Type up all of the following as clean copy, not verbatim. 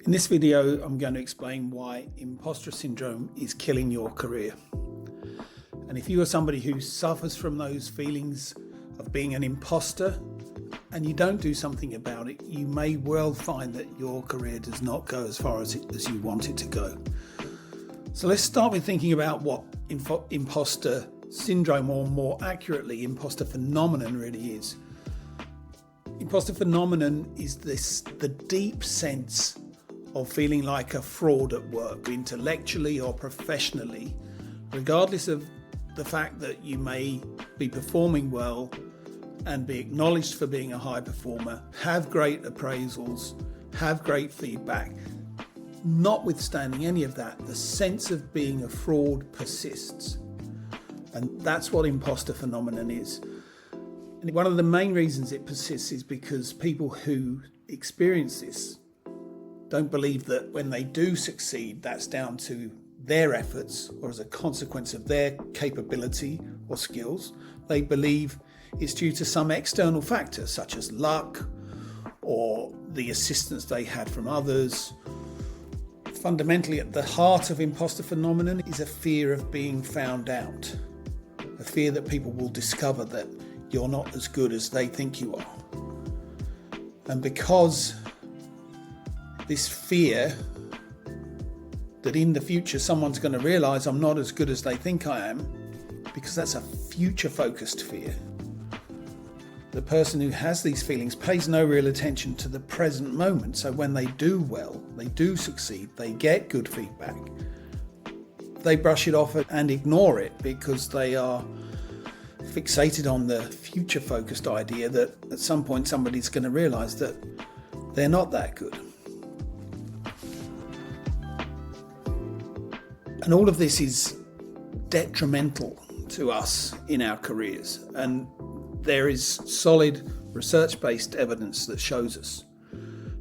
In this video, I'm going to explain why imposter syndrome is killing your career. And if you are somebody who suffers from those feelings of being an imposter and you don't do something about it, you may well find that your career does not go as far as you want it to go. So let's start with thinking about what imposter syndrome, or more accurately, imposter phenomenon really is. Imposter phenomenon is the deep sense of feeling like a fraud at work, intellectually or professionally, regardless of the fact that you may be performing well and be acknowledged for being a high performer, have great appraisals, have great feedback. Notwithstanding any of that, the sense of being a fraud persists. And that's what imposter phenomenon is. And one of the main reasons it persists is because people who experience this don't believe that when they do succeed, that's down to their efforts or as a consequence of their capability or skills. They believe it's due to some external factor, such as luck or the assistance they had from others. Fundamentally, at the heart of imposter phenomenon is a fear of being found out, a fear that people will discover that you're not as good as they think you are. And because this fear that in the future someone's going to realize I'm not as good as they think I am, because that's a future focused fear, the person who has these feelings pays no real attention to the present moment. So when they do well, they do succeed, they get good feedback, they brush it off and ignore it because they are fixated on the future focused idea that at some point somebody's going to realize that they're not that good. And all of this is detrimental to us in our careers. And there is solid research-based evidence that shows us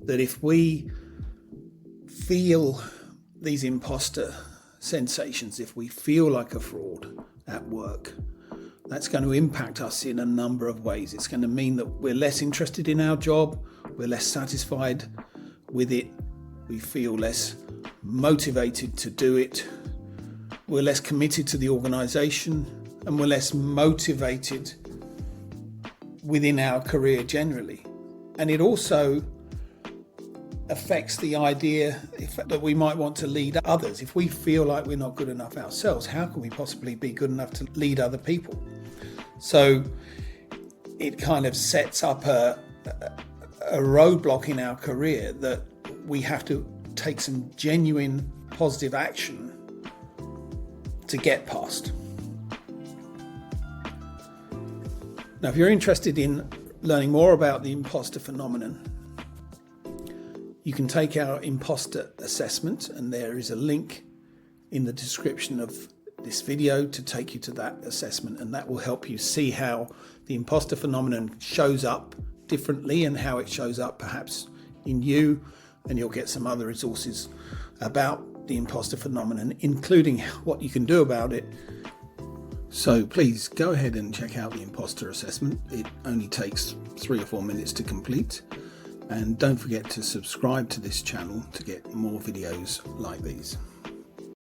that if we feel these imposter sensations, if we feel like a fraud at work, that's going to impact us in a number of ways. It's going to mean that we're less interested in our job, we're less satisfied with it, we feel less motivated to do it, we're less committed to the organisation, and we're less motivated within our career generally. And it also affects the idea that we might want to lead others. If we feel like we're not good enough ourselves, how can we possibly be good enough to lead other people? So it kind of sets up a roadblock in our career that we have to take some genuine positive action to get past. Now, if you're interested in learning more about the imposter phenomenon, you can take our imposter assessment, and there is a link in the description of this video to take you to that assessment, and that will help you see how the imposter phenomenon shows up differently and how it shows up perhaps in you, and you'll get some other resources about the imposter phenomenon, including what you can do about it. So please go ahead and check out the imposter assessment. It only takes 3 or 4 minutes to complete. And don't forget to subscribe to this channel to get more videos like these.